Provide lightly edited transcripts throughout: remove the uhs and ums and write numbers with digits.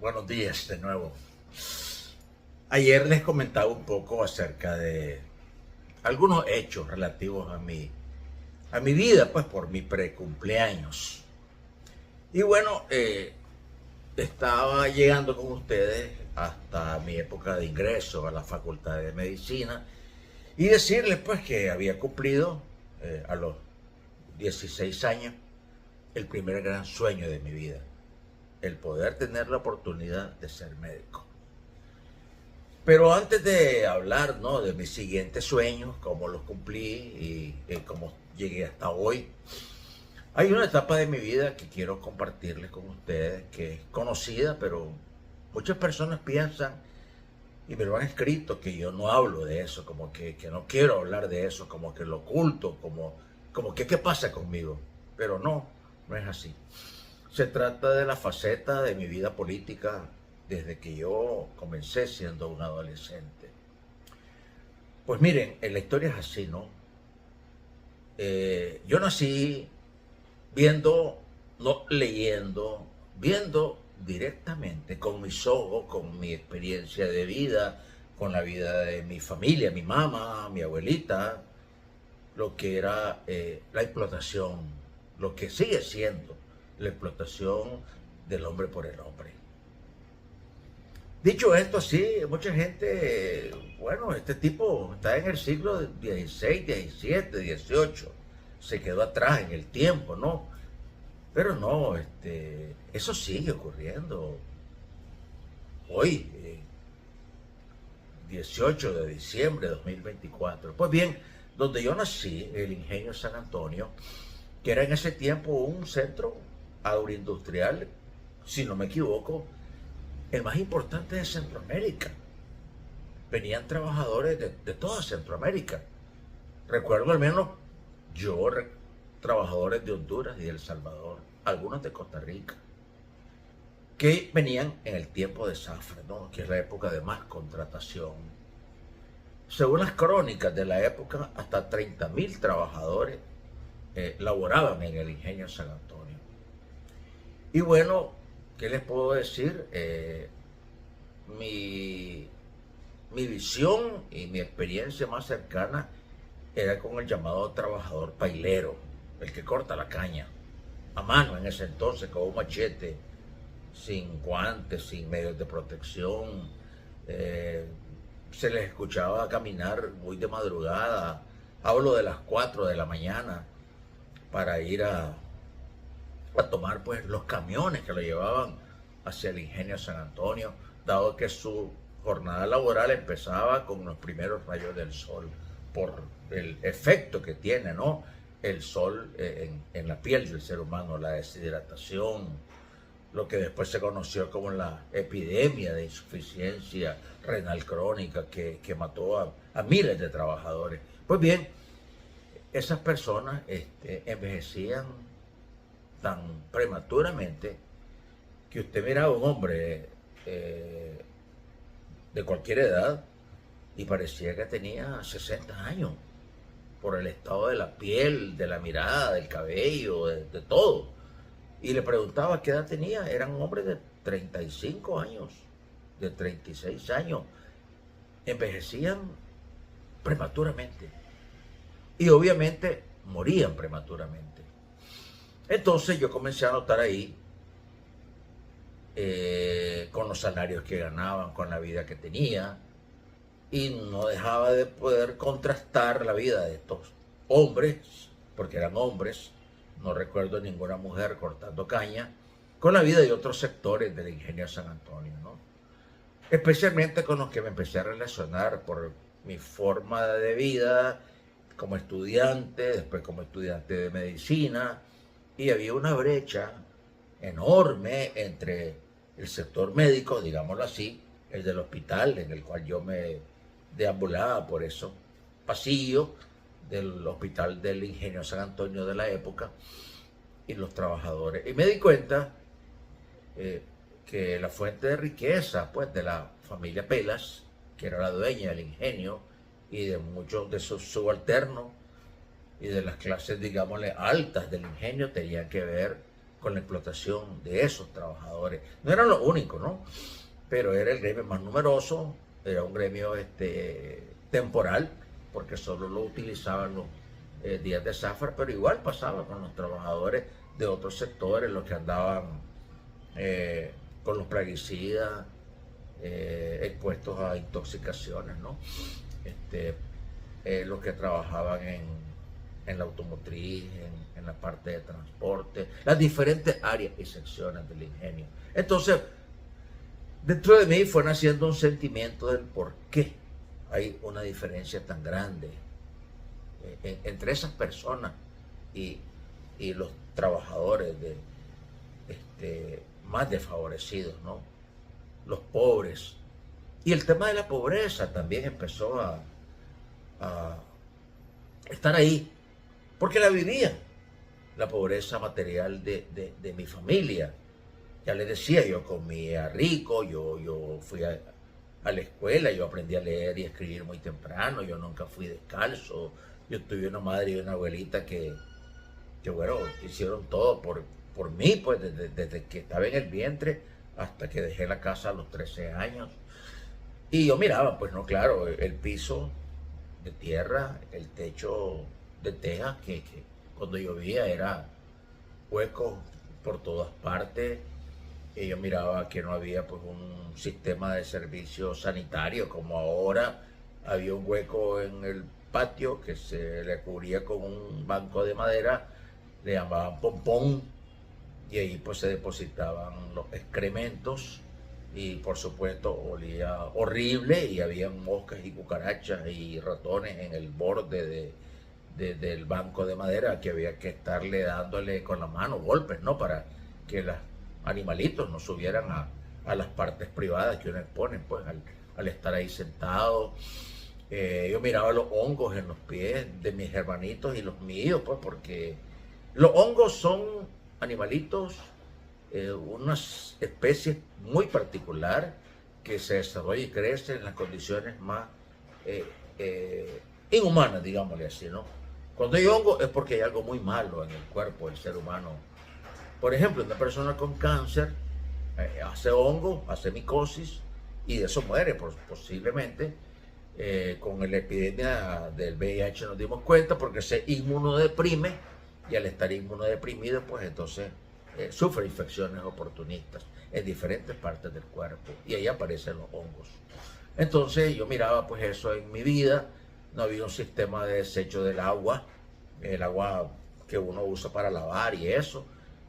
Buenos días de nuevo. Ayer les comentaba un poco acerca de algunos hechos relativos a mi vida, pues por mi precumpleaños. Y bueno, estaba llegando con ustedes hasta mi época de ingreso a la Facultad de Medicina y decirles pues que había cumplido a los 16 años el primer gran sueño de mi vida, el poder tener la oportunidad de ser médico. Pero antes de hablar, ¿no?, de mis siguientes sueños, cómo los cumplí y cómo llegué hasta hoy, hay una etapa de mi vida que quiero compartirles con ustedes, que es conocida, pero muchas personas piensan y me lo han escrito que yo no hablo de eso, como que no quiero hablar de eso, como que lo oculto, como que qué pasa conmigo. Pero no, no es así. Se trata de la faceta de mi vida política desde que yo comencé siendo un adolescente. Pues miren, la historia es así, ¿no? Yo nací viendo, no leyendo, viendo directamente con mis ojos, con mi experiencia de vida, con la vida de mi familia, mi mamá, mi abuelita, lo que era la explotación, lo que sigue siendo la explotación del hombre por el hombre. Dicho esto, sí, mucha gente, bueno, este tipo está en el siglo XVI, XVII, XVIII, se quedó atrás en el tiempo, ¿no? Pero no, eso sigue ocurriendo hoy, 18 de diciembre de 2024. Pues bien, donde yo nací, el Ingenio San Antonio, que era en ese tiempo un centro agroindustrial, si no me equivoco, el más importante de Centroamérica. Venían trabajadores de toda Centroamérica. Recuerdo al menos yo, trabajadores de Honduras y de El Salvador, algunos de Costa Rica, que venían en el tiempo de zafra, ¿no?, que es la época de más contratación. Según las crónicas de la época, hasta 30.000 trabajadores laboraban en el Ingenio San Antonio. Y bueno, ¿qué les puedo decir? Mi, mi visión y mi experiencia más cercana era con el llamado trabajador pailero, el que corta la caña a mano en ese entonces con un machete, sin guantes, sin medios de protección. Se les escuchaba caminar muy de madrugada, hablo de las 4 de la mañana, para ir a tomar pues los camiones que lo llevaban hacia el Ingenio San Antonio, dado que su jornada laboral empezaba con los primeros rayos del sol, por el efecto que tiene, ¿no?, el sol en la piel del ser humano, la deshidratación, lo que después se conoció como la epidemia de insuficiencia renal crónica que mató a miles de trabajadores. Pues bien, esas personas envejecían tan prematuramente que usted miraba a un hombre de cualquier edad y parecía que tenía 60 años por el estado de la piel, de la mirada, del cabello, de todo. Y le preguntaba qué edad tenía. Eran hombres de 35 años, de 36 años. Envejecían prematuramente y obviamente morían prematuramente. Entonces yo comencé a notar ahí, con los salarios que ganaban, con la vida que tenía, y no dejaba de poder contrastar la vida de estos hombres, porque eran hombres, no recuerdo ninguna mujer cortando caña, con la vida de otros sectores del Ingenio San Antonio, ¿no? Especialmente con los que me empecé a relacionar por mi forma de vida como estudiante, después como estudiante de medicina, y había una brecha enorme entre el sector médico, digámoslo así, el del hospital en el cual yo me deambulaba por esos pasillos del hospital del Ingenio San Antonio de la época, y los trabajadores. Y me di cuenta que la fuente de riqueza pues de la familia Pelas, que era la dueña del ingenio, y de muchos de sus subalternos y de las clases, digámosle, altas del ingenio, tenían que ver con la explotación de esos trabajadores. No eran los únicos, ¿no? Pero era el gremio más numeroso, era un gremio temporal, porque solo lo utilizaban los días de zafra, pero igual pasaba con los trabajadores de otros sectores, los que andaban con los plaguicidas, expuestos a intoxicaciones, ¿no? Los que trabajaban en la automotriz, en la parte de transporte, las diferentes áreas y secciones del ingenio. Entonces, dentro de mí fue naciendo un sentimiento del por qué hay una diferencia tan grande entre esas personas y los trabajadores más desfavorecidos, ¿no? Los pobres. Y el tema de la pobreza también empezó a estar ahí, porque la vivía, la pobreza material de mi familia. Ya les decía, yo comía rico, yo fui a la escuela, yo aprendí a leer y escribir muy temprano, yo nunca fui descalzo, yo tuve una madre y una abuelita que bueno, hicieron todo por mí, pues desde que estaba en el vientre hasta que dejé la casa a los 13 años. Y yo miraba, pues no, claro, el piso de tierra, el techo de teja, que cuando llovía era hueco por todas partes. Y yo miraba que no había pues un sistema de servicio sanitario como ahora. Había un hueco en el patio que se le cubría con un banco de madera, le llamaban pompón, y ahí pues se depositaban los excrementos y por supuesto olía horrible y había moscas y cucarachas y ratones en el borde del banco de madera, que había que estarle dándole con la mano golpes, ¿no? Para que los animalitos no subieran a las partes privadas que uno expone, pues al estar ahí sentado. Yo miraba los hongos en los pies de mis hermanitos y los míos, pues porque los hongos son animalitos, unas especies muy particular que se desarrolla y crece en las condiciones más inhumanas, digámosle así, ¿no? Cuando hay hongo es porque hay algo muy malo en el cuerpo del ser humano. Por ejemplo, una persona con cáncer hace hongo, hace micosis y de eso muere posiblemente. Con la epidemia del VIH nos dimos cuenta porque se inmunodeprime y al estar inmunodeprimido pues entonces sufre infecciones oportunistas en diferentes partes del cuerpo y ahí aparecen los hongos. Entonces yo miraba pues eso en mi vida. No había un sistema de desecho del agua, el agua que uno usa para lavar y eso.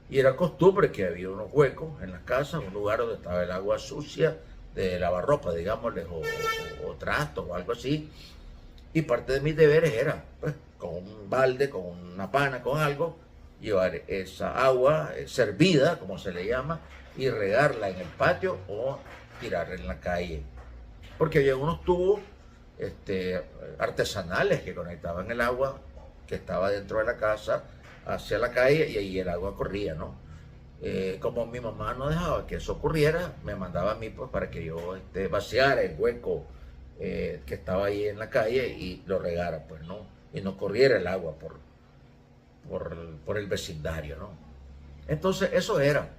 Y era costumbre que había unos huecos en las casas, un lugar donde estaba el agua sucia de lavarropa, digámosle, o trastos o algo así. Y parte de mis deberes era, pues, con un balde, con una pana, con algo, llevar esa agua servida, como se le llama, y regarla en el patio o tirarla en la calle. Porque había unos tubos artesanales que conectaban el agua que estaba dentro de la casa hacia la calle y ahí el agua corría, ¿no? Como mi mamá no dejaba que eso ocurriera, me mandaba a mí pues para que yo vaciara el hueco que estaba ahí en la calle y lo regara, pues, ¿no? Y no corriera el agua por el vecindario, ¿no? Entonces eso era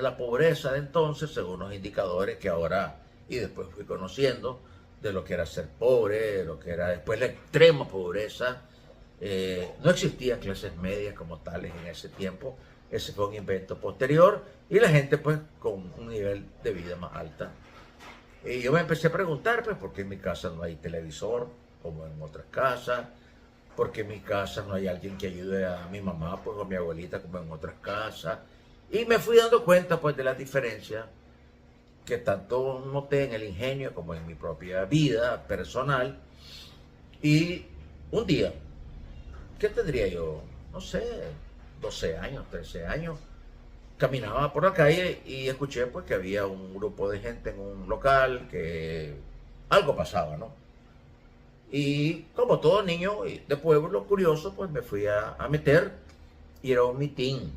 la pobreza de entonces, según los indicadores que ahora y después fui conociendo de lo que era ser pobre, de lo que era después la extrema pobreza. No existían clases medias como tales en ese tiempo. Ese fue un invento posterior y la gente pues con un nivel de vida más alta. Y yo me empecé a preguntar pues por qué en mi casa no hay televisor como en otras casas, por qué en mi casa no hay alguien que ayude a mi mamá pues o a mi abuelita como en otras casas. Y me fui dando cuenta pues de las diferencias que tanto noté en el ingenio como en mi propia vida personal. Y un día, ¿qué tendría yo? No sé, 12 años, 13 años. Caminaba por la calle y escuché pues que había un grupo de gente en un local, que algo pasaba, ¿no? Y como todo niño de pueblo curioso, pues me fui a meter y era un mitin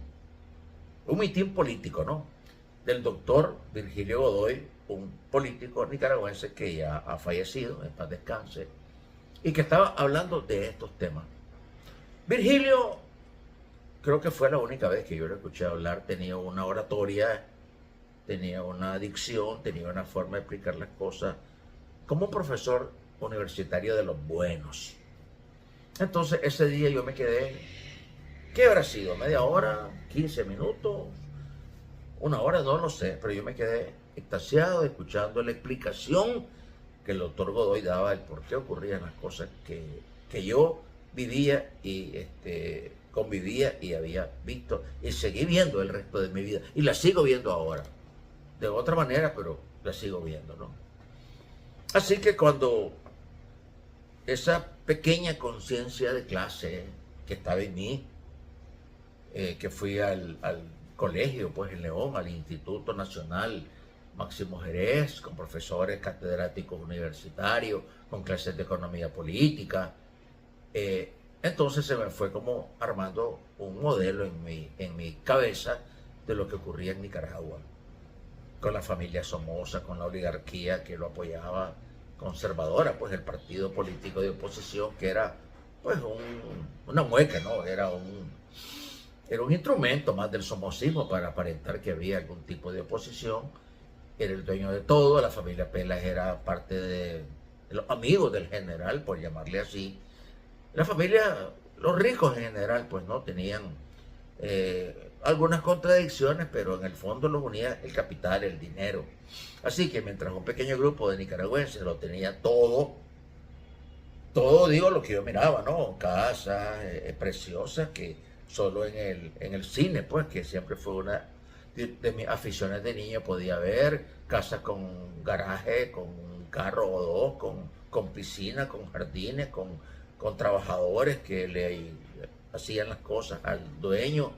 político, ¿no? Del doctor Virgilio Godoy, un político nicaragüense que ya ha fallecido, en paz descanse, y que estaba hablando de estos temas. Virgilio creo que fue la única vez que yo lo escuché hablar. Tenía una oratoria, tenía una dicción, tenía una forma de explicar las cosas como un profesor universitario de los buenos. Entonces ese día yo me quedé, ¿qué habrá sido? ¿Media hora? ¿15 minutos? ¿Una hora? No lo sé, pero yo me quedé extasiado escuchando la explicación que el doctor Godoy daba del por qué ocurrían las cosas que yo vivía y convivía y había visto y seguí viendo el resto de mi vida y la sigo viendo ahora, de otra manera, pero la sigo viendo, ¿no? Así que cuando esa pequeña conciencia de clase que estaba en mí, que fui al colegio, pues en León, al Instituto Nacional Máximo Jerez, con profesores catedráticos universitarios, con clases de economía política. Entonces se me fue como armando un modelo en mi cabeza de lo que ocurría en Nicaragua, con la familia Somoza, con la oligarquía que lo apoyaba, conservadora, pues el partido político de oposición, que era pues una mueca, ¿no? Era un instrumento más del somocismo para aparentar que había algún tipo de oposición. Era el dueño de todo. La familia Pelas era parte de los amigos del general, por llamarle así. La familia, los ricos en general, pues no tenían algunas contradicciones, pero en el fondo los unía el capital, el dinero. Así que mientras un pequeño grupo de nicaragüenses lo tenía todo, digo lo que yo miraba, ¿no? Casas preciosas que solo en el cine, pues, que siempre fue una de mis aficiones de niño, podía ver casas con garaje, con un carro o dos, con piscina, con jardines, con trabajadores que le hacían las cosas al dueño.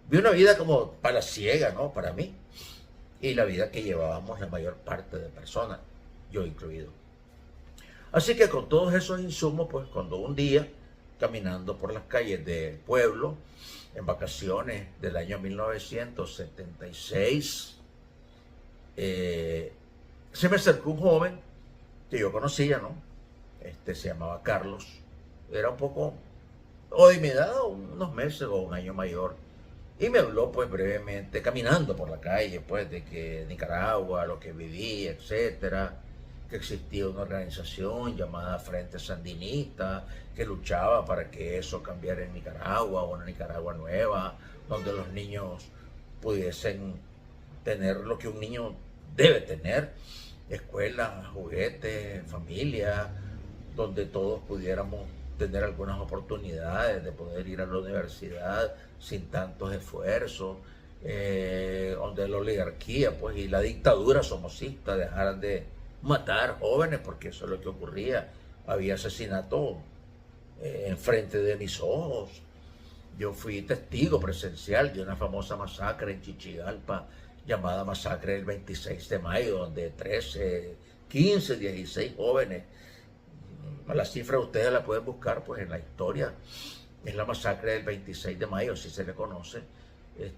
Vi una vida como palaciega, ¿no? Para mí. Y la vida que llevábamos la mayor parte de personas, yo incluido. Así que con todos esos insumos, pues cuando un día, caminando por las calles del pueblo, en vacaciones del año 1976, se me acercó un joven que yo conocía, ¿no? Se llamaba Carlos. Era un poco, o de mi edad, unos meses o un año mayor. Y me habló pues brevemente, caminando por la calle, pues de que Nicaragua, lo que vivía, etcétera, que existía una organización llamada Frente Sandinista, que luchaba para que eso cambiara en Nicaragua, una Nicaragua nueva, donde los niños pudiesen tener lo que un niño debe tener: escuela, juguetes, familia, donde todos pudiéramos tener algunas oportunidades de poder ir a la universidad sin tantos esfuerzos, donde la oligarquía pues, y la dictadura somocista dejaran de matar jóvenes, porque eso es lo que ocurría. Había asesinato enfrente de mis ojos. Yo fui testigo presencial de una famosa masacre en Chichigalpa, llamada masacre del 26 de mayo, donde 13, 15, 16 jóvenes, la cifra ustedes la pueden buscar pues en la historia, es la masacre del 26 de mayo, así se le conoce.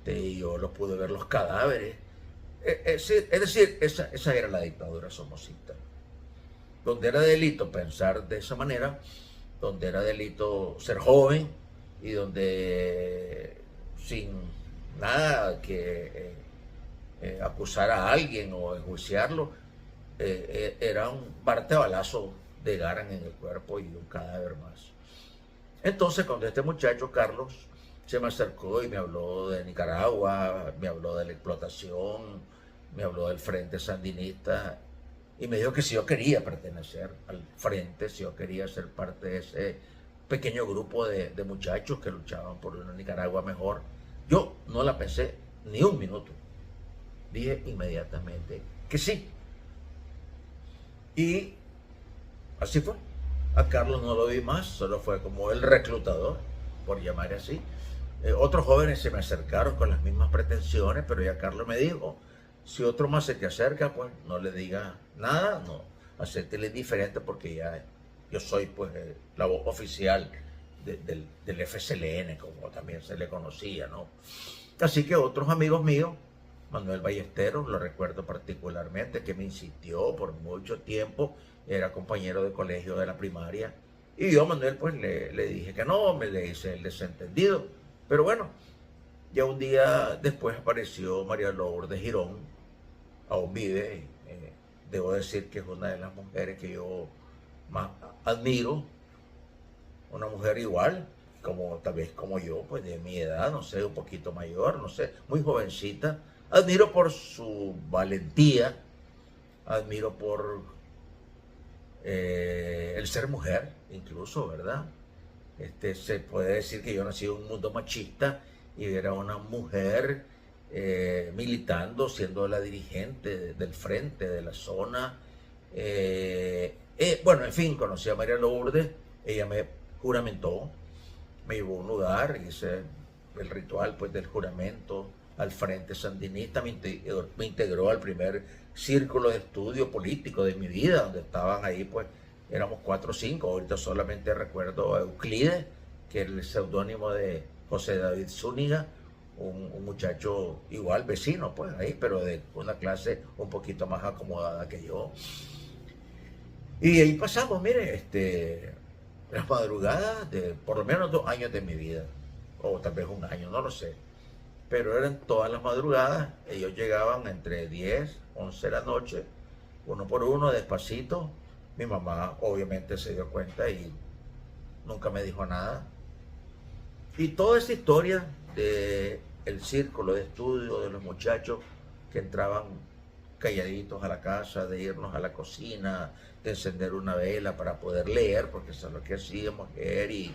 Y yo los pude ver, los cadáveres. Es decir, esa era la dictadura somocista, donde era delito pensar de esa manera, donde era delito ser joven y donde sin nada que acusar a alguien o enjuiciarlo, era un balazo de Garan en el cuerpo y un cadáver más. Entonces, cuando este muchacho, Carlos, se me acercó y me habló de Nicaragua, me habló de la explotación, me habló del Frente Sandinista, y me dijo que si yo quería pertenecer al Frente, si yo quería ser parte de ese pequeño grupo de muchachos que luchaban por una Nicaragua mejor, yo no la pensé ni un minuto. Dije inmediatamente que sí. Y así fue. A Carlos no lo vi más, solo fue como el reclutador, por llamar así. Otros jóvenes se me acercaron con las mismas pretensiones, pero ya Carlos me dijo: si otro más se te acerca, pues no le diga nada, no, acéptele indiferente, porque ya yo soy pues la voz oficial del FSLN, como también se le conocía, ¿no? Así que otros amigos míos, Manuel Ballesteros, lo recuerdo particularmente, que me insistió por mucho tiempo, era compañero de colegio de la primaria, y yo a Manuel pues le dije que no, me le hice el desentendido, Pero bueno, ya un día después apareció María Lourdes Girón, aún vive. Debo decir que es una de las mujeres que yo más admiro, una mujer igual, como tal vez como yo, pues de mi edad, no sé, un poquito mayor, no sé, muy jovencita. Admiro por su valentía, admiro por el ser mujer, incluso, ¿verdad? Se puede decir que yo nací en un mundo machista y era una mujer militando, siendo la dirigente del frente de la zona. Bueno, en fin, conocí a María Lourdes, ella me juramentó, me llevó a un lugar, hice el ritual pues del juramento al Frente Sandinista, me integró al primer círculo de estudio político de mi vida, donde estaban ahí pues, éramos 4 o 5, ahorita solamente recuerdo a Euclides, que es el seudónimo de José David Zúñiga, un muchacho igual vecino pues ahí, pero de una clase un poquito más acomodada que yo. Y ahí pasamos, mire, las madrugadas de por lo menos 2 años de mi vida, o tal vez 1 año, no lo sé. Pero eran todas las madrugadas, ellos llegaban entre 10, 11 de la noche, uno por uno, despacito. Mi mamá obviamente se dio cuenta y nunca me dijo nada. Y toda esa historia de el círculo de estudio de los muchachos que entraban calladitos a la casa, de irnos a la cocina, de encender una vela para poder leer, porque eso es lo que hacíamos, leer y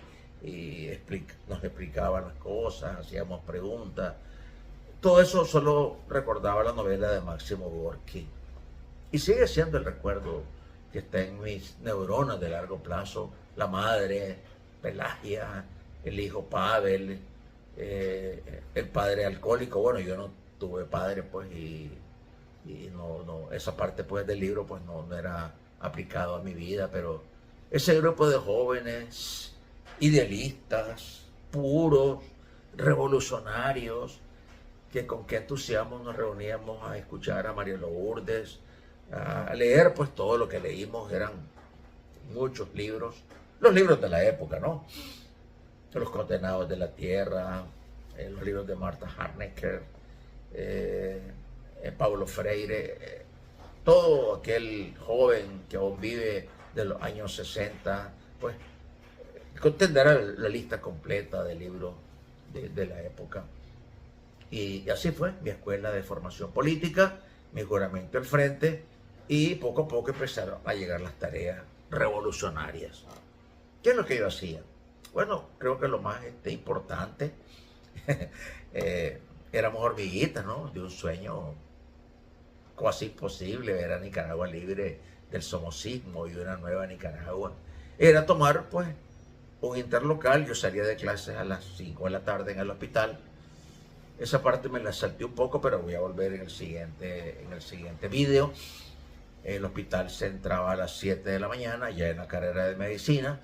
nos explicaban las cosas, hacíamos preguntas. Todo eso solo recordaba la novela de Máximo Gorki. Y sigue siendo el recuerdo que está en mis neuronas de largo plazo. La madre, Pelagia, el hijo Pavel, el padre alcohólico. Bueno, yo no tuve padre, pues, y no, esa parte pues del libro pues no era aplicado a mi vida, pero ese grupo de jóvenes idealistas, puros, revolucionarios, que con qué entusiasmo nos reuníamos a escuchar a María Lourdes, a leer pues todo lo que leímos, eran muchos libros, los libros de la época, ¿no? Los Condenados de la Tierra, los libros de Martha Harnecker, Paulo Freire, todo aquel joven que aún vive de los años 60, pues contendrá la lista completa de libros de la época. Y así fue mi escuela de formación política, mi juramento al frente, y poco a poco empezaron a llegar las tareas revolucionarias. ¿Qué es lo que yo hacía? Bueno, creo que lo más importante, éramos hormiguitas, ¿no? De un sueño casi imposible, ver a Nicaragua libre del somocismo y una nueva Nicaragua. Era tomar, pues, un interlocal. Yo salía de clases a las 5 de la tarde en el hospital. Esa parte me la salté un poco, pero voy a volver en el siguiente video. El hospital se entraba a las 7 de la mañana, ya en la carrera de medicina.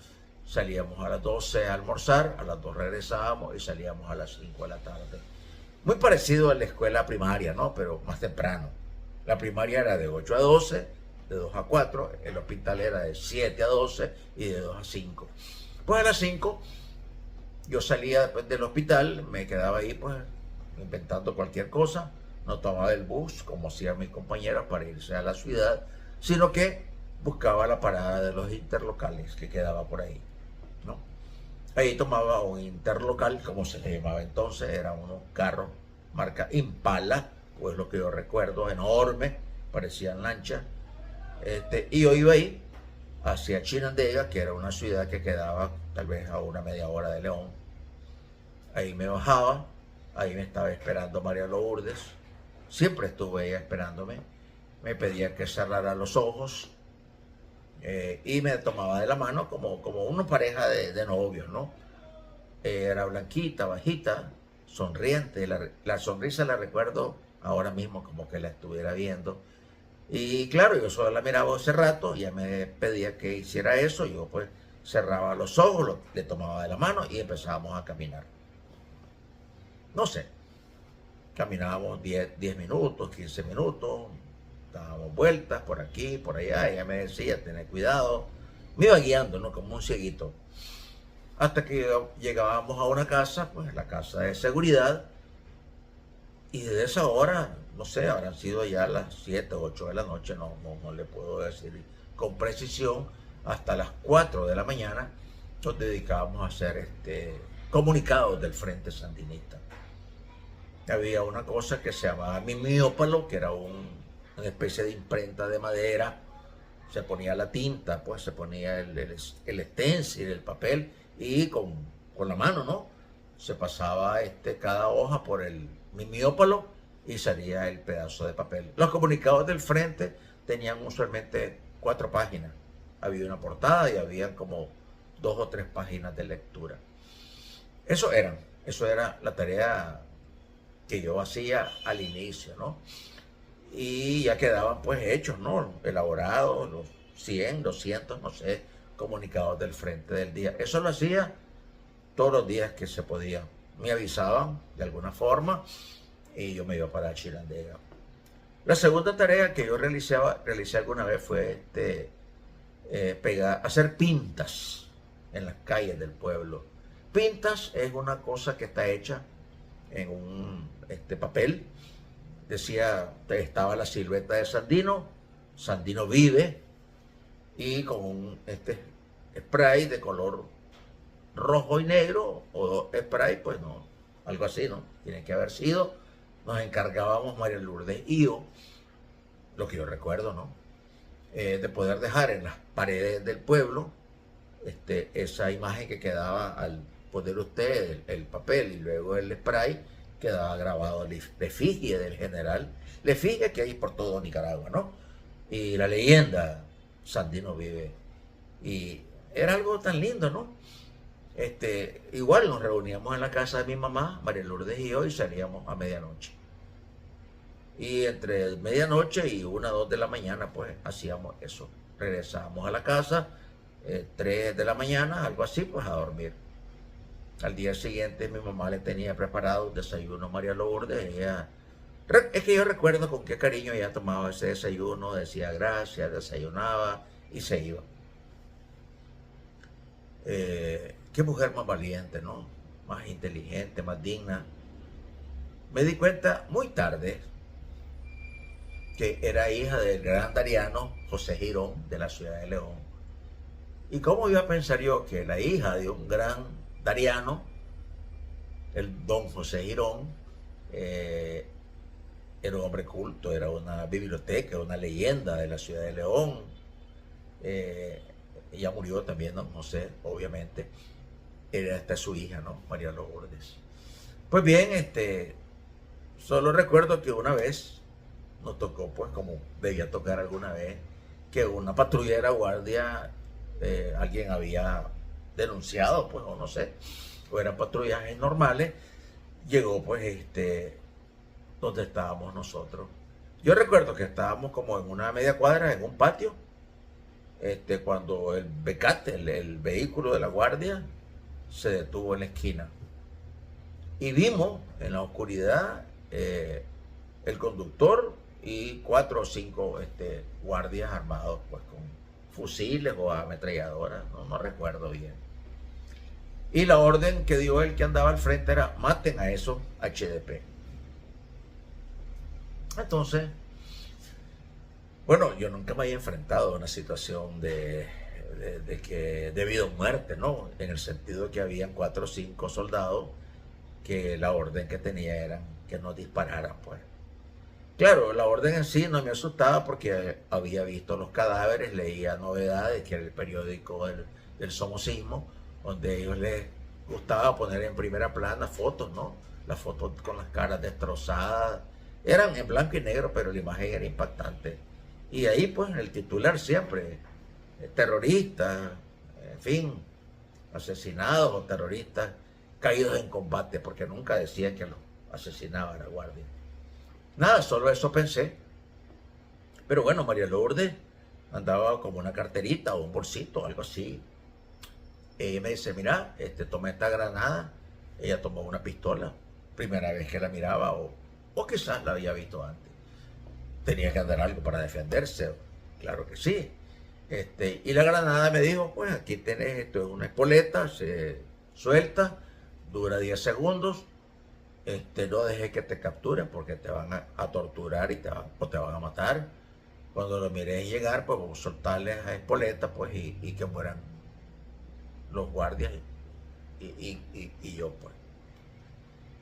Salíamos a las 12 a almorzar, a las 2 regresábamos y salíamos a las 5 de la tarde. Muy parecido a la escuela primaria, ¿no? Pero más temprano. La primaria era de 8 a 12, de 2 a 4. El hospital era de 7 a 12 y de 2 a 5. Pues a las 5 yo salía del hospital, me quedaba ahí pues inventando cualquier cosa, no tomaba el bus como hacían mis compañeros para irse a la ciudad, sino que buscaba la parada de los interlocales que quedaba por ahí, ¿no? Ahí tomaba un interlocal, como se le llamaba entonces, eran unos carros marca Impala, pues lo que yo recuerdo, enorme, parecían lanchas, y yo iba ahí hacia Chinandega, que era una ciudad que quedaba tal vez a una media hora de León. Ahí me bajaba, ahí me estaba esperando María Lourdes, siempre estuve ella esperándome, me pedía que cerrara los ojos, y me tomaba de la mano como una pareja de novios, ¿no? Era blanquita, bajita, sonriente, la sonrisa la recuerdo ahora mismo como que la estuviera viendo. Y claro, yo solo la miraba hace rato, ya me pedía que hiciera eso, yo pues cerraba los ojos, le tomaba de la mano y empezábamos a caminar. No sé, caminábamos 10 minutos, 15 minutos, dábamos vueltas por aquí, por allá, ella me decía, tener cuidado, me iba guiando, ¿no? Como un cieguito. hasta que llegábamos a una casa, pues la casa de seguridad, y desde esa hora, no sé, habrán sido ya las 7 o 8 de la noche, no le puedo decir con precisión, hasta las 4 de la mañana, nos dedicábamos a hacer comunicados del Frente Sandinista. Había una cosa que se llamaba mimiópalo, que era una especie de imprenta de madera. Se ponía la tinta, pues se ponía el stencil, el papel, y con la mano, ¿no? Se pasaba cada hoja por el mimiópalo y salía el pedazo de papel. Los comunicados del frente tenían usualmente 4 páginas. Había una portada y había como 2 o 3 páginas de lectura. Eso era la tarea que yo hacía al inicio, ¿no? Y ya quedaban pues hechos, ¿no? Elaborados, los 100, 200, no sé, comunicados del frente del día. Eso lo hacía todos los días que se podía. Me avisaban de alguna forma y yo me iba para Chirandega. La segunda tarea que yo realicé alguna vez fue hacer pintas en las calles del pueblo. Pintas es una cosa que está hecha en un papel. Estaba la silueta de Sandino, Sandino vive, y con un spray de color rojo y negro, o spray, pues no, algo así, ¿no? Tiene que haber sido. Nos encargábamos María Lourdes y yo, lo que yo recuerdo, ¿no? De poder dejar en las paredes del pueblo esa imagen que quedaba al poner usted el papel y luego el spray, quedaba grabado la efigie del general, la efigie que hay por todo Nicaragua, ¿no? Y la leyenda, Sandino vive. Y era algo tan lindo, ¿no? Igual nos reuníamos en la casa de mi mamá, María Lourdes y yo, y salíamos a medianoche. Y entre medianoche y 1 o 2 de la mañana, pues hacíamos eso. Regresábamos a la casa, 3 de la mañana, algo así, pues a dormir. Al día siguiente mi mamá le tenía preparado un desayuno a María Lourdes. Es que yo recuerdo con qué cariño ella tomaba ese desayuno, decía gracias, desayunaba y se iba. Qué mujer más valiente, ¿no? Más inteligente, más digna. Me di cuenta muy tarde que era hija del gran dariano José Girón, de la ciudad de León. ¿Y cómo iba a pensar yo que la hija de un gran dariano, el don José Girón, era un hombre culto, era una biblioteca, una leyenda de la ciudad de León? Ella murió también, don José, obviamente. Esta es su hija, ¿no? María Lourdes. Pues bien, solo recuerdo que una vez nos tocó, pues como debía tocar alguna vez, que una patrulla de la guardia, alguien había denunciado, pues, o no sé, o eran patrullajes normales, llegó pues donde estábamos nosotros. Yo recuerdo que estábamos como en una media cuadra, en un patio, cuando el Becate, el vehículo de la guardia, se detuvo en la esquina. Y vimos en la oscuridad el conductor y 4 o 5 guardias armados, pues con fusiles o ametralladoras, no recuerdo bien. Y la orden que dio el que andaba al frente era: maten a esos HDP. Entonces, bueno, yo nunca me había enfrentado a una situación de vida o muerte, ¿no? En el sentido de que habían 4 o 5 soldados que la orden que tenía era que no dispararan, pues. Claro, la orden en sí no me asustaba porque había visto los cadáveres, leía Novedades, que era el periódico del somocismo, donde a ellos les gustaba poner en primera plana fotos, ¿no? Las fotos con las caras destrozadas. Eran en blanco y negro, pero la imagen era impactante. Y ahí, pues, el titular siempre: terroristas, en fin, asesinados o terroristas caídos en combate, porque nunca decían que los asesinaba la guardia. Nada, solo eso pensé. Pero bueno, María Lourdes andaba como una carterita o un bolsito, algo así. Ella me dice: mira, tomé esta granada. Ella tomó una pistola, primera vez que la miraba, o quizás la había visto antes. Tenía que andar algo para defenderse, claro que sí. Y la granada me dijo, pues aquí tenés, esto es una espoleta, se suelta, dura 10 segundos, no dejes que te capturen porque te van a torturar o te van a matar. Cuando lo mires llegar, pues vamos a soltarles a espoleta, pues, y que mueran los guardias y yo, pues.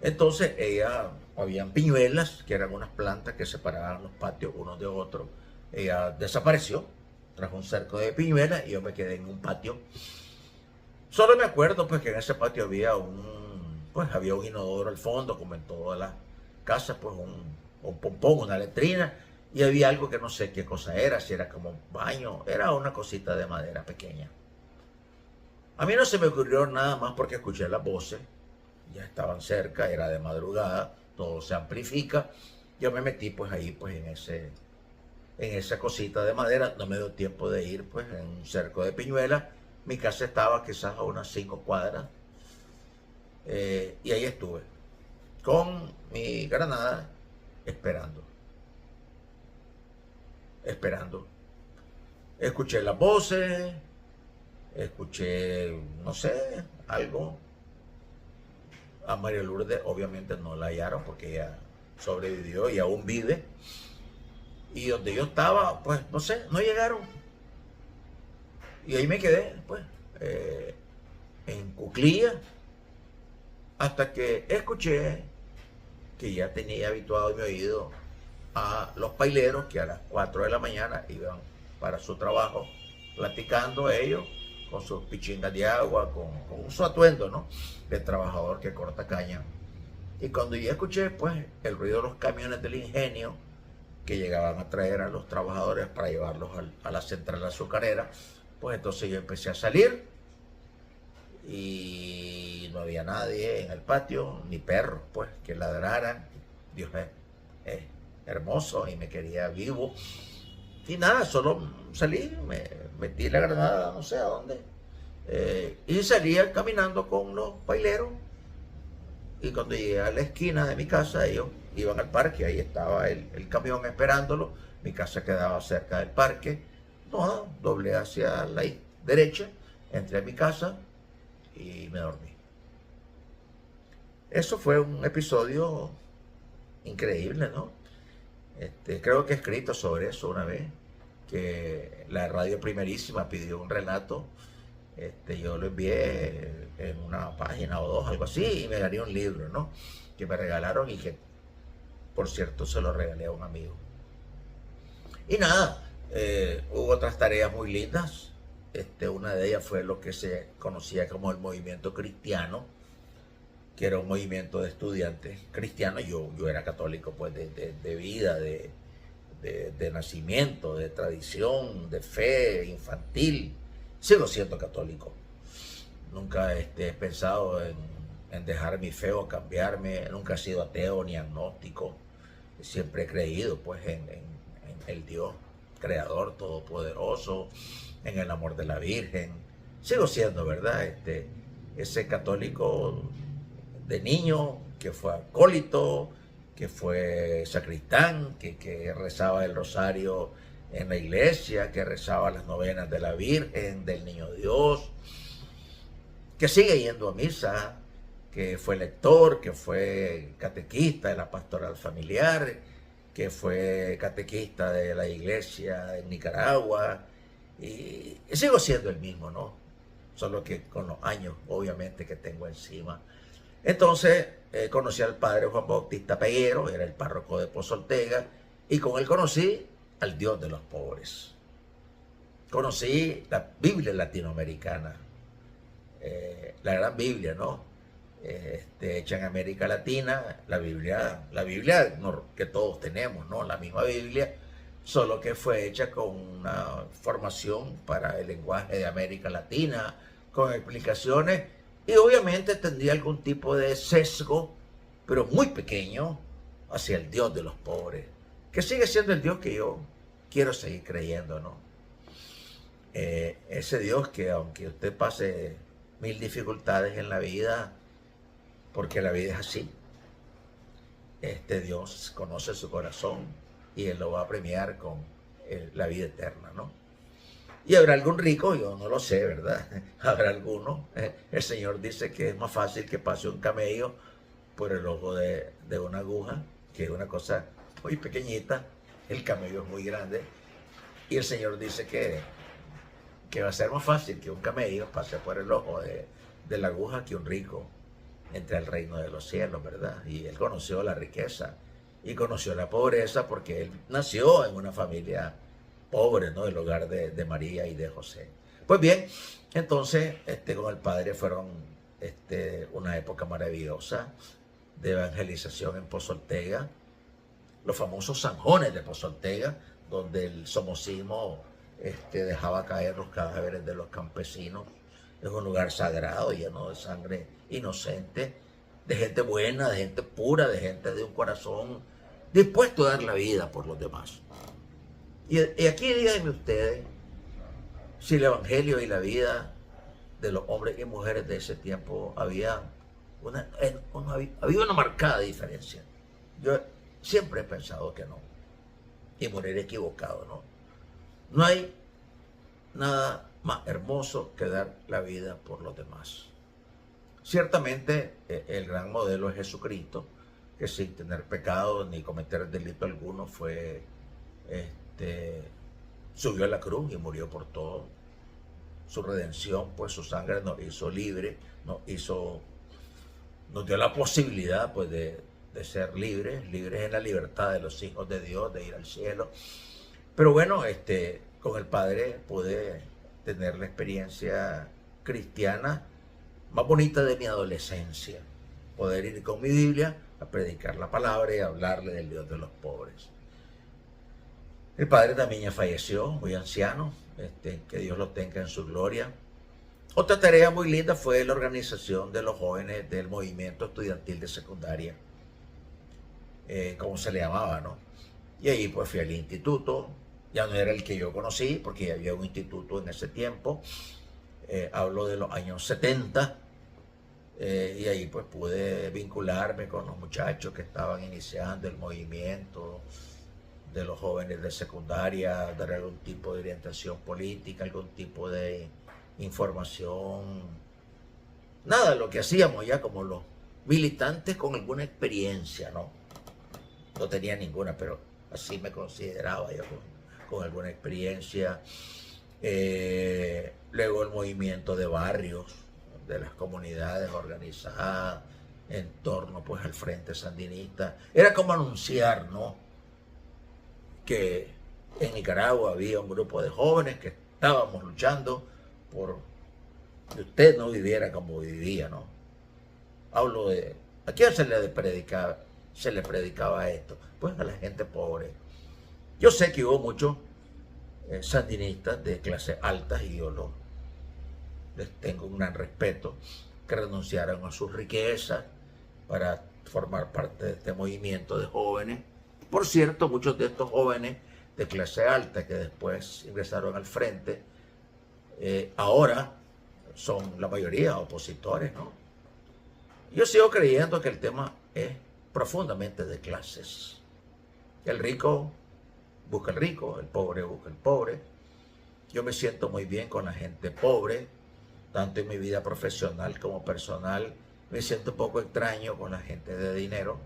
Entonces habían piñuelas, que eran unas plantas que separaban los patios unos de otros. Ella desapareció tras un cerco de piñuelas y yo me quedé en un patio. Solo me acuerdo pues que en ese patio había había un inodoro al fondo, como en todas las casas, pues un pompón, una letrina, y había algo que no sé qué cosa era, si era como un baño, era una cosita de madera pequeña. A mí no se me ocurrió nada más porque escuché las voces, ya estaban cerca, era de madrugada, todo se amplifica. Yo me metí pues ahí pues en esa cosita de madera, no me dio tiempo de ir pues en un cerco de piñuelas. Mi casa estaba quizás a unas 5 cuadras, y ahí estuve con mi granada esperando. Escuché las voces, escuché, no sé, algo. A María Lourdes obviamente no la hallaron porque ella sobrevivió y aún vive. Y donde yo estaba, pues no sé, no llegaron. Y ahí me quedé, pues, en cuclilla, hasta que escuché que ya tenía habituado mi oído a los paileros que a las 4 de la mañana iban para su trabajo, platicando ellos con sus pichingas de agua, con su atuendo, ¿no?, de trabajador que corta caña. Y cuando yo escuché, pues, el ruido de los camiones del ingenio que llegaban a traer a los trabajadores para llevarlos a la central azucarera, pues entonces yo empecé a salir y no había nadie en el patio, ni perros, pues, que ladraran. Dios es hermoso y me quería vivo. Y nada, solo salí, me metí la granada no sé a dónde, y salía caminando con los baileros. Y cuando llegué a la esquina de mi casa, ellos iban al parque, ahí estaba el camión esperándolo. Mi casa quedaba cerca del parque. No, doblé hacia la derecha, entré a mi casa y me dormí. Eso fue un episodio increíble, ¿no? Creo que he escrito sobre eso una vez, que la radio Primerísima pidió un relato. Yo lo envié en una página o dos, algo así, y me gané un libro, ¿no?, que me regalaron y que, por cierto, se lo regalé a un amigo. Y nada, hubo otras tareas muy lindas. Una de ellas fue lo que se conocía como el movimiento cristiano, que era un movimiento de estudiantes cristianos. Yo era católico pues de vida, de nacimiento, de tradición, de fe infantil. Sigo siendo católico. Nunca he pensado en dejar mi fe o cambiarme. Nunca he sido ateo ni agnóstico. Siempre he creído pues en el Dios creador todopoderoso, en el amor de la Virgen. Sigo siendo, ¿verdad?, ese católico de niño que fue acólito, que fue sacristán, que rezaba el rosario en la iglesia, que rezaba las novenas de la Virgen, del Niño Dios, que sigue yendo a misa, que fue lector, que fue catequista de la pastoral familiar, que fue catequista de la iglesia en Nicaragua, y sigo siendo el mismo, ¿no? Solo que con los años, obviamente, que tengo encima. Entonces, conocí al padre Juan Bautista Peguero, era el párroco de Pozo Ortega, y con él conocí al Dios de los pobres. Conocí la Biblia latinoamericana, la gran Biblia, ¿no?, hecha en América Latina, la Biblia que todos tenemos, ¿no?, la misma Biblia, solo que fue hecha con una formación para el lenguaje de América Latina, con explicaciones, y obviamente tendría algún tipo de sesgo, pero muy pequeño, hacia el Dios de los pobres, que sigue siendo el Dios que yo quiero seguir creyendo, ¿no? Ese Dios que, aunque usted pase 1000 dificultades en la vida, porque la vida es así, Dios conoce su corazón y Él lo va a premiar con la vida eterna, ¿no? Y habrá algún rico, yo no lo sé, ¿verdad? Habrá alguno. El Señor dice que es más fácil que pase un camello por el ojo de una aguja, que es una cosa muy pequeñita. El camello es muy grande. Y el Señor dice que va a ser más fácil que un camello pase por el ojo de la aguja que un rico entre al reino de los cielos, ¿verdad? Y él conoció la riqueza y conoció la pobreza porque él nació en una familia pobre, ¿no? El hogar de María y de José. Pues bien, entonces con el padre fueron una época maravillosa de evangelización en Pozo Ortega, los famosos zanjones de Pozo Ortega, donde el somocismo dejaba caer los cadáveres de los campesinos. Es un lugar sagrado, lleno de sangre inocente, de gente buena, de gente pura, de gente de un corazón dispuesto a dar la vida por los demás. Y aquí díganme ustedes si el evangelio y la vida de los hombres y mujeres de ese tiempo había una marcada diferencia. Yo siempre he pensado que no, y moriré equivocado, ¿no? No hay nada más hermoso que dar la vida por los demás. Ciertamente el gran modelo es Jesucristo, que sin tener pecado ni cometer delito alguno subió a la cruz y murió por todo. Su redención, pues su sangre nos hizo libres, nos dio la posibilidad pues de ser libres en la libertad de los hijos de Dios, de ir al cielo. Pero bueno, con el Padre pude tener la experiencia cristiana más bonita de mi adolescencia. Poder ir con mi Biblia a predicar la palabra y a hablarle del Dios de los pobres. El Padre también ya falleció, muy anciano, que Dios lo tenga en su gloria. Otra tarea muy linda fue la organización de los jóvenes del movimiento estudiantil de secundaria, como se le llamaba, ¿no? Y ahí pues fui al instituto. Ya no era el que yo conocí, porque ya había un instituto en ese tiempo. Hablo de los años 70. Y ahí pues pude vincularme con los muchachos que estaban iniciando el movimiento de los jóvenes de secundaria, dar algún tipo de orientación política, algún tipo de información. Nada, lo que hacíamos ya como los militantes con alguna experiencia, ¿no? No tenía ninguna, pero así me consideraba yo con alguna experiencia. Luego el movimiento de barrios, de las comunidades organizadas en torno pues al Frente Sandinista. Era como anunciar, ¿no?, que en Nicaragua había un grupo de jóvenes que estábamos luchando por que usted no viviera como vivía, ¿no? Hablo de, ¿a quién se le predicaba esto? Pues a la gente pobre. Yo sé que hubo muchos sandinistas de clase alta y yo les tengo un gran respeto, que renunciaron a sus riquezas para formar parte de este movimiento de jóvenes. Por cierto, muchos de estos jóvenes de clase alta que después ingresaron al frente, ahora son la mayoría opositores, ¿no? Yo sigo creyendo que el tema es profundamente de clases. El rico busca el rico, el pobre busca el pobre. Yo me siento muy bien con la gente pobre, tanto en mi vida profesional como personal. Me siento un poco extraño con la gente de dinero.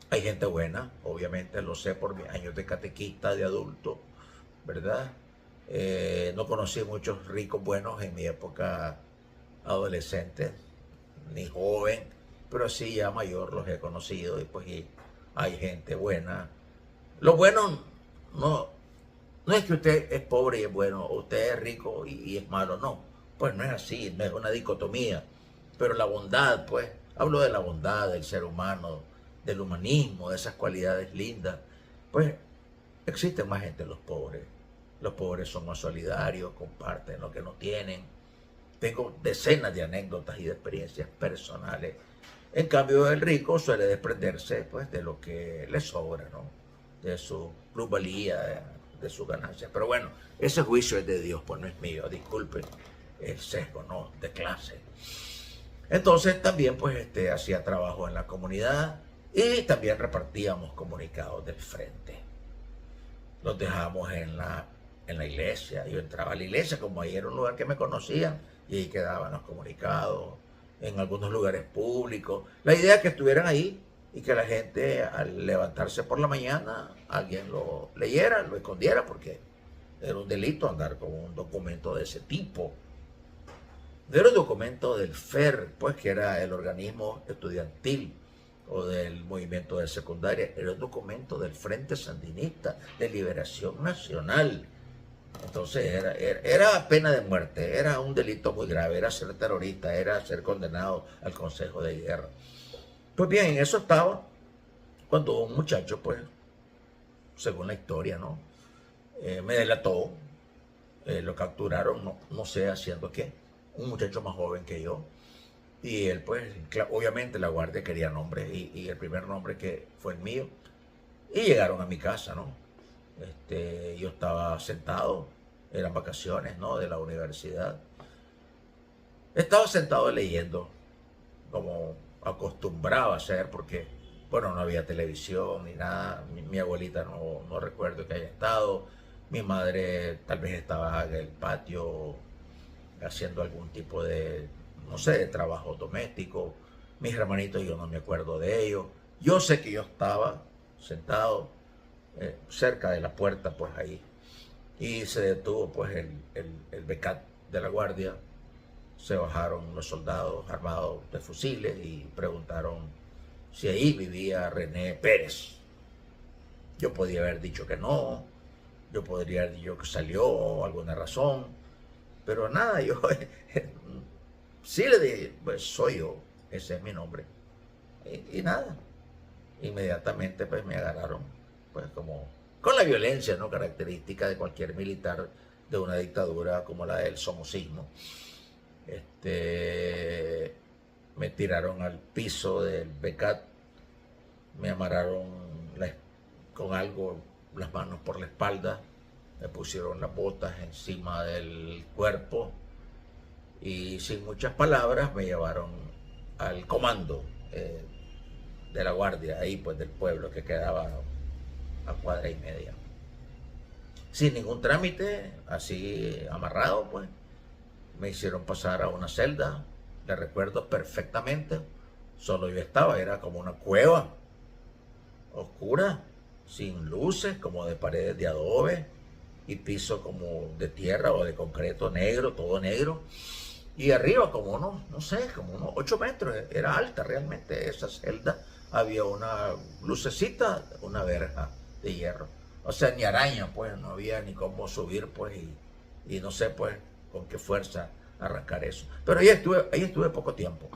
Hay gente buena, obviamente lo sé por mis años de catequista, de adulto, ¿verdad? No conocí muchos ricos buenos en mi época adolescente, ni joven, pero sí ya mayor los he conocido y pues hay gente buena. Lo bueno no es que usted es pobre y es bueno, o usted es rico y es malo, no. Pues no es así, no es una dicotomía. Pero la bondad, pues, hablo de la bondad del ser humano, del humanismo, de esas cualidades lindas. Pues existe más gente en los pobres. Los pobres son más solidarios, comparten lo que no tienen. Tengo decenas de anécdotas y de experiencias personales. En cambio, el rico suele desprenderse pues de lo que le sobra, ¿no?, de su plusvalía, de su ganancia. Pero bueno, ese juicio es de Dios, pues no es mío, disculpen el sesgo, ¿no?, de clase. Entonces también pues hacía trabajo en la comunidad y también repartíamos comunicados del frente. Los dejamos en en la iglesia. Yo entraba a la iglesia, como ahí era un lugar que me conocían, y ahí quedaban los comunicados, en algunos lugares públicos. La idea es que estuvieran ahí y que la gente al levantarse por la mañana, alguien lo leyera, lo escondiera, porque era un delito andar con un documento de ese tipo. No era un documento del FER, pues, que era el organismo estudiantil o del movimiento de secundaria, era un documento del Frente Sandinista de Liberación Nacional. Entonces era pena de muerte, era un delito muy grave, era ser terrorista, era ser condenado al Consejo de Guerra. Pues bien, en eso estaba cuando un muchacho, pues, según la historia, ¿no? Me delató, lo capturaron, no sé haciendo qué, un muchacho más joven que yo. Y él, pues, obviamente la guardia quería nombre y el primer nombre que fue el mío. Y llegaron a mi casa, ¿no? Yo estaba sentado, eran vacaciones, ¿no? De la universidad. Estaba sentado leyendo, como acostumbraba a hacer, porque, bueno, no había televisión ni nada. Mi abuelita no recuerdo que haya estado. Mi madre tal vez estaba en el patio haciendo algún tipo de, no sé, de trabajo doméstico. Mis hermanitos, yo no me acuerdo de ellos. Yo sé que yo estaba sentado cerca de la puerta, pues ahí. Y se detuvo, pues, el BECAT de la guardia. Se bajaron los soldados armados de fusiles y preguntaron si ahí vivía René Pérez. Yo podía haber dicho que no, yo podría haber dicho que salió, alguna razón, pero nada, yo sí le dije, pues soy yo, ese es mi nombre. Y nada, inmediatamente pues me agarraron, pues como con la violencia, ¿no? Característica de cualquier militar de una dictadura como la del somocismo. Me tiraron al piso del BECAT, me amarraron con algo las manos por la espalda, me pusieron las botas encima del cuerpo y sin muchas palabras me llevaron al comando de la guardia, ahí pues del pueblo, que quedaba a cuadra y media. Sin ningún trámite, así amarrado, pues me hicieron pasar a una celda, le recuerdo perfectamente, solo yo estaba, era como una cueva oscura, sin luces, como de paredes de adobe y piso como de tierra o de concreto negro, todo negro. Y arriba como unos, no sé, como unos 8 metros, era alta realmente esa celda. Había una lucecita, una verja de hierro. O sea, ni araña, pues, no había ni cómo subir, pues, y no sé, pues, con qué fuerza arrancar eso. Pero ahí estuve poco tiempo.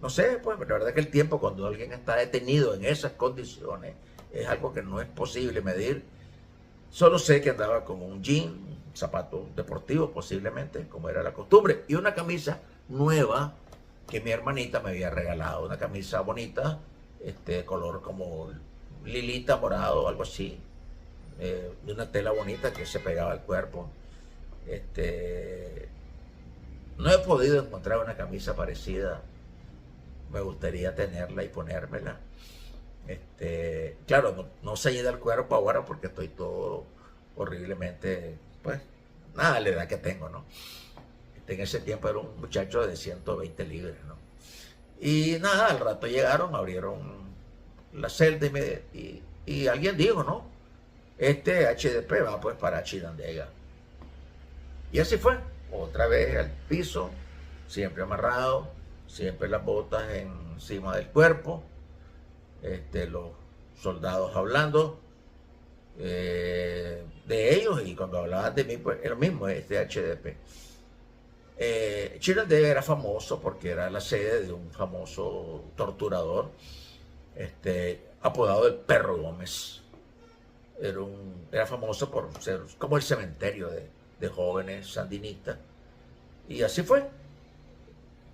No sé, pues, la verdad que el tiempo cuando alguien está detenido en esas condiciones es algo que no es posible medir. Solo sé que andaba con un jean, zapato deportivo posiblemente, como era la costumbre, y una camisa nueva que mi hermanita me había regalado, una camisa bonita, color como lilita, morado, algo así, de una tela bonita que se pegaba al cuerpo. No he podido encontrar una camisa parecida, me gustaría tenerla y ponérmela. Claro, no se llega al cuerpo ahora porque estoy todo horriblemente, pues, nada, la edad que tengo, ¿no? En ese tiempo era un muchacho de 120 libras, ¿no? Y nada, al rato llegaron, abrieron la celda y alguien dijo, ¿no? Este HDP va pues para Chinandega. Y así fue, otra vez al piso, siempre amarrado, siempre las botas encima del cuerpo, los soldados hablando de ellos, y cuando hablaban de mí, pues era lo mismo, HDP. Chinandega era famoso porque era la sede de un famoso torturador, apodado el Perro Gómez. Era famoso por ser como el cementerio de jóvenes sandinistas. Y así fue.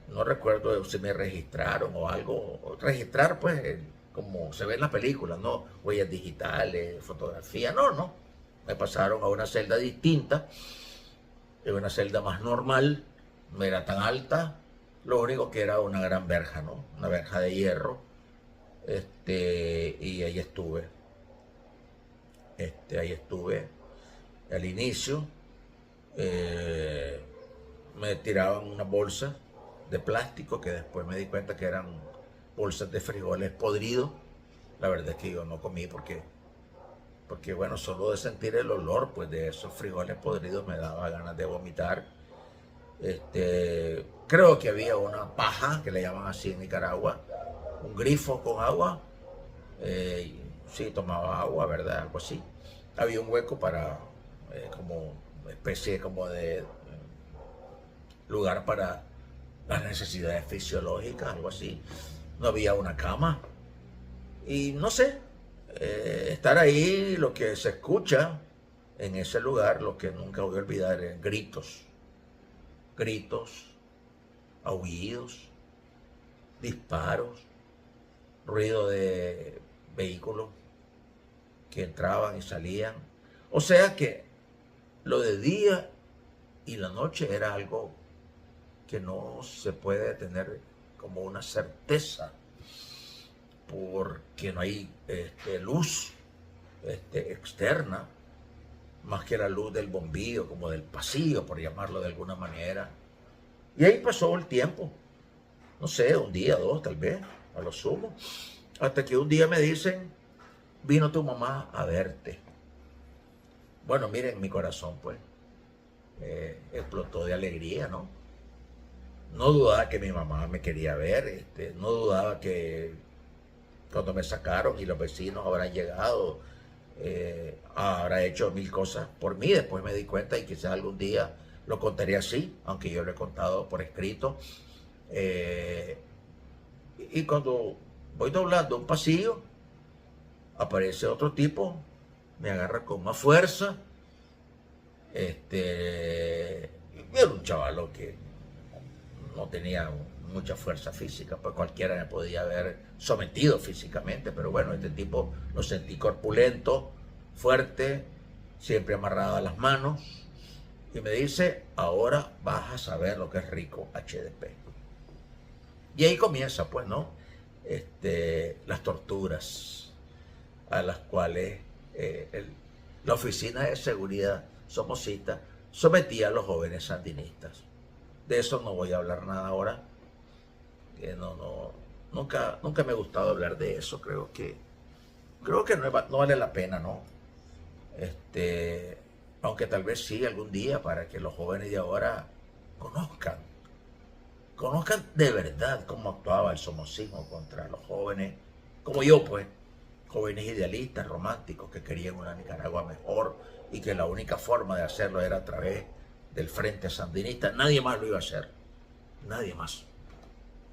No recuerdo si me registraron o algo. Registrar, pues, como se ve en las películas, ¿no? Huellas digitales, fotografía. No. Me pasaron a una celda distinta, una celda más normal, no era tan alta. Lo único que era una gran verja, ¿no? Una verja de hierro. Y ahí estuve. Ahí estuve Al inicio me tiraban una bolsa de plástico que después me di cuenta que eran bolsas de frijoles podridos. La verdad es que yo no comí porque bueno, solo de sentir el olor pues de esos frijoles podridos me daba ganas de vomitar. Creo que había una paja, que le llaman así en Nicaragua, un grifo con agua. Sí, tomaba agua, ¿verdad? Algo así. Había un hueco para, como especie como de lugar para las necesidades fisiológicas, algo así. No había una cama. Y no sé, estar ahí, lo que se escucha en ese lugar, lo que nunca voy a olvidar, es gritos, aullidos, disparos, ruido de vehículos que entraban y salían. O sea que lo de día y la noche era algo que no se puede tener como una certeza, porque no hay luz externa, más que la luz del bombillo, como del pasillo, por llamarlo de alguna manera. Y ahí pasó el tiempo, no sé, un día, dos, tal vez, a lo sumo, hasta que un día me dicen, vino tu mamá a verte. Bueno, miren, mi corazón, pues, explotó de alegría, ¿no? No dudaba que mi mamá me quería ver, no dudaba que cuando me sacaron y los vecinos habrán llegado, habrá hecho mil cosas por mí. Después me di cuenta y quizás algún día lo contaré así, aunque yo lo he contado por escrito. Y cuando voy doblando un pasillo, aparece otro tipo, me agarra con más fuerza. Era un chavalo que no tenía mucha fuerza física, pues cualquiera me podía haber sometido físicamente, pero bueno, este tipo lo sentí corpulento, fuerte, siempre amarrado a las manos, y me dice, ahora vas a saber lo que es rico HDP. Y ahí comienza, pues, ¿no? Las torturas a las cuales la Oficina de Seguridad Somocista sometía a los jóvenes sandinistas. De eso no voy a hablar nada ahora, que nunca me ha gustado hablar de eso. Creo que no vale la pena, ¿no? Aunque tal vez sí algún día, para que los jóvenes de ahora conozcan de verdad cómo actuaba el somocismo contra los jóvenes, como yo, pues, jóvenes idealistas, románticos, que querían una Nicaragua mejor y que la única forma de hacerlo era a través del Frente Sandinista. Nadie más lo iba a hacer, nadie más.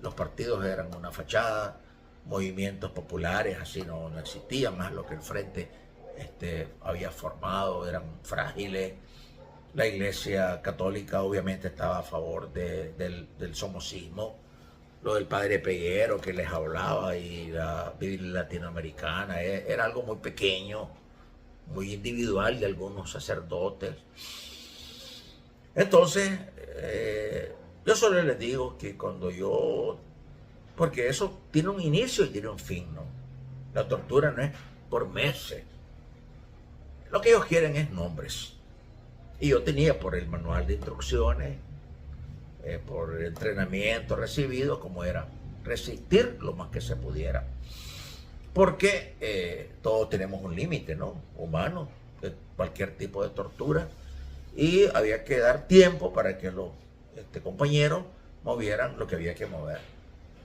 Los partidos eran una fachada, movimientos populares así no existían, más lo que el Frente había formado, eran frágiles. La Iglesia Católica obviamente estaba a favor del somocismo. Lo del padre Peguero que les hablaba y la Biblia latinoamericana era algo muy pequeño, muy individual de algunos sacerdotes. Entonces, yo solo les digo que porque eso tiene un inicio y tiene un fin, ¿no? La tortura no es por meses. Lo que ellos quieren es nombres. Y yo tenía por el manual de instrucciones, por el entrenamiento recibido, como era resistir lo más que se pudiera. Porque todos tenemos un límite, ¿no? Humano, de cualquier tipo de tortura. Y había que dar tiempo para que los compañeros movieran lo que había que mover.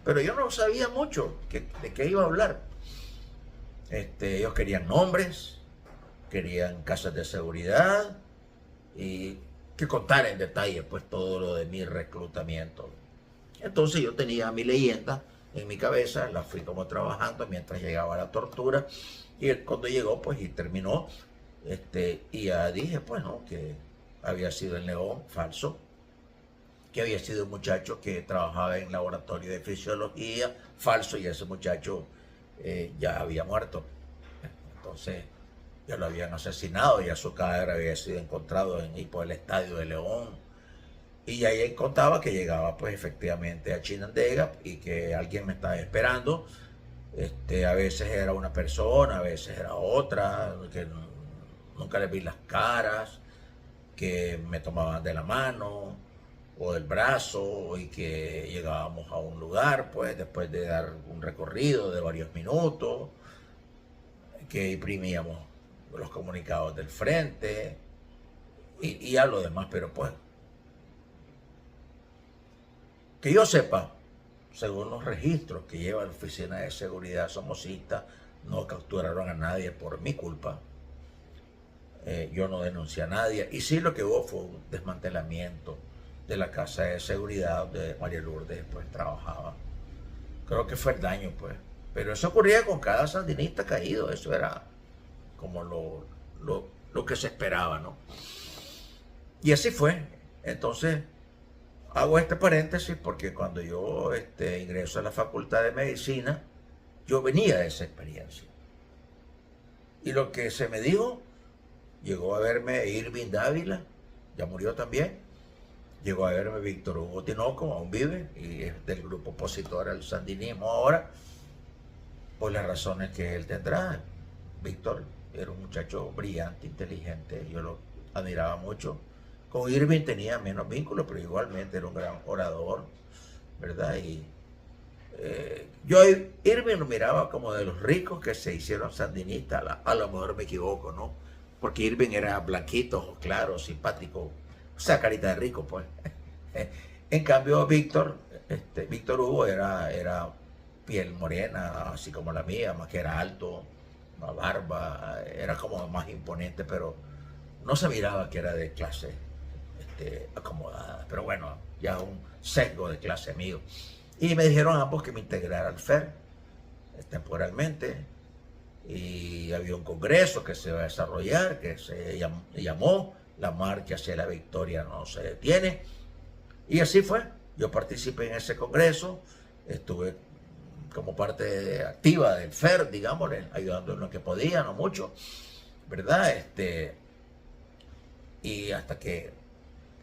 Pero yo no sabía mucho de qué iba a hablar. Ellos querían nombres, querían casas de seguridad y que contara en detalle pues todo lo de mi reclutamiento. Entonces yo tenía mi leyenda en mi cabeza, la fui como trabajando mientras llegaba la tortura, y cuando llegó pues y terminó, y ya dije pues no, que había sido el León falso, que había sido un muchacho que trabajaba en laboratorio de fisiología falso, y ese muchacho ya había muerto. Entonces ya lo habían asesinado, ya su cadáver había sido encontrado por el estadio de León. Y ahí contaba que llegaba pues efectivamente a Chinandega y que alguien me estaba esperando. A veces era una persona, a veces era otra, que nunca les vi las caras, que me tomaban de la mano o del brazo y que llegábamos a un lugar, pues después de dar un recorrido de varios minutos, que imprimíamos los comunicados del frente y a lo demás, pero pues, que yo sepa, según los registros que lleva la Oficina de Seguridad Somocista, no capturaron a nadie por mi culpa. Yo no denuncié a nadie. Y sí, lo que hubo fue un desmantelamiento de la casa de seguridad donde María Lourdes pues trabajaba. Creo que fue el daño, pues. Pero eso ocurría con cada sandinista caído. Eso era como lo que se esperaba, ¿no? Y así fue. Entonces, hago este paréntesis porque cuando yo ingreso a la Facultad de Medicina, yo venía de esa experiencia. Y lo que se me dijo, llegó a verme Irving Dávila, ya murió también. Llegó a verme Víctor Hugo Tinoco, aún vive, y es del grupo opositor al sandinismo ahora, por las razones que él tendrá. Víctor era un muchacho brillante, inteligente, yo lo admiraba mucho. Con Irving tenía menos vínculos, pero igualmente era un gran orador, ¿verdad? Y yo a Irving lo miraba como de los ricos que se hicieron sandinistas, a lo mejor me equivoco, ¿no? Porque Irving era blanquito, ojos claros, simpático, o sea, carita de rico, pues. En cambio, Víctor Hugo era piel morena, así como la mía, más que era alto, una barba, era como más imponente, pero no se miraba que era de clase acomodada. Pero bueno, ya un sesgo de clase mío. Y me dijeron ambos que me integrara al FER temporalmente. Y había un congreso que se va a desarrollar, que se llamó La Marcha hacia la Victoria no se detiene. Y así fue. Yo participé en ese congreso, estuve como parte activa del FER, digámosle, ayudando en lo que podía, no mucho, ¿verdad? Y hasta que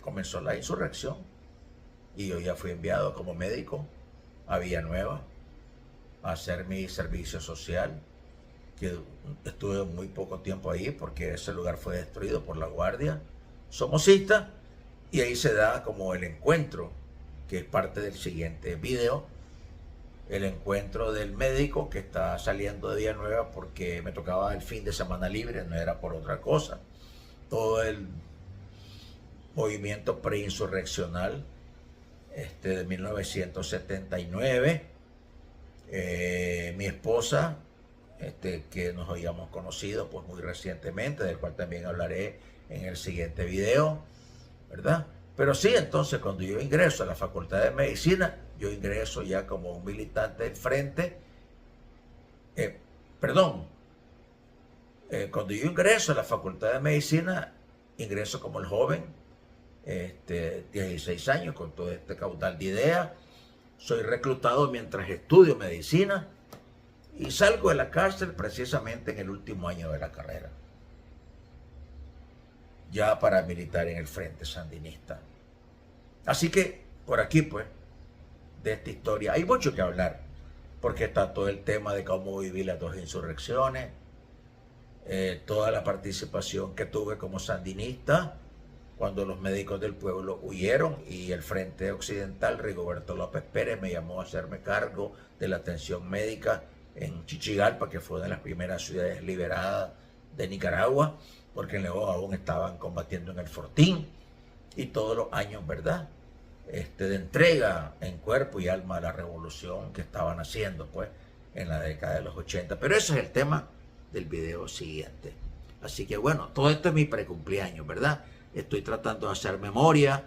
comenzó la insurrección y yo ya fui enviado como médico a Villanueva a hacer mi servicio social, que estuve muy poco tiempo ahí porque ese lugar fue destruido por la Guardia Somocista, y ahí se da como el encuentro, que es parte del siguiente video, el encuentro del médico que está saliendo de Villanueva porque me tocaba el fin de semana libre, no era por otra cosa. Todo el movimiento preinsurreccional de 1979, mi esposa, que nos habíamos conocido pues muy recientemente, del cual también hablaré en el siguiente video, ¿verdad? Pero sí, entonces cuando yo ingreso a la Facultad de Medicina, yo ingreso ya como un militante del frente, cuando yo ingreso a la Facultad de Medicina, ingreso como el joven, 16 años, con todo este caudal de ideas. Soy reclutado mientras estudio medicina y salgo de la cárcel precisamente en el último año de la carrera, ya para militar en el Frente Sandinista. Así que por aquí pues, de esta historia hay mucho que hablar, porque está todo el tema de cómo viví las dos insurrecciones, toda la participación que tuve como sandinista cuando los médicos del pueblo huyeron y el Frente Occidental, Rigoberto López Pérez, me llamó a hacerme cargo de la atención médica en Chichigalpa, que fue una de las primeras ciudades liberadas de Nicaragua, porque luego aún estaban combatiendo en el Fortín, y todos los años, ¿verdad?, de entrega en cuerpo y alma a la revolución que estaban haciendo, pues, en la década de los 80. Pero ese es el tema del video siguiente. Así que bueno, todo esto es mi precumpleaños, ¿verdad? Estoy tratando de hacer memoria,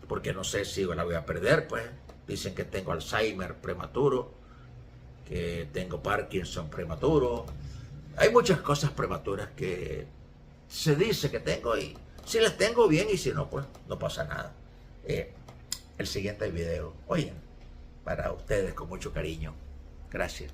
porque no sé si la voy a perder, pues. Dicen que tengo Alzheimer prematuro, que tengo Parkinson prematuro. Hay muchas cosas prematuras que se dice que tengo, y si las tengo bien, y si no, pues no pasa nada. El siguiente video, oye, para ustedes con mucho cariño. Gracias.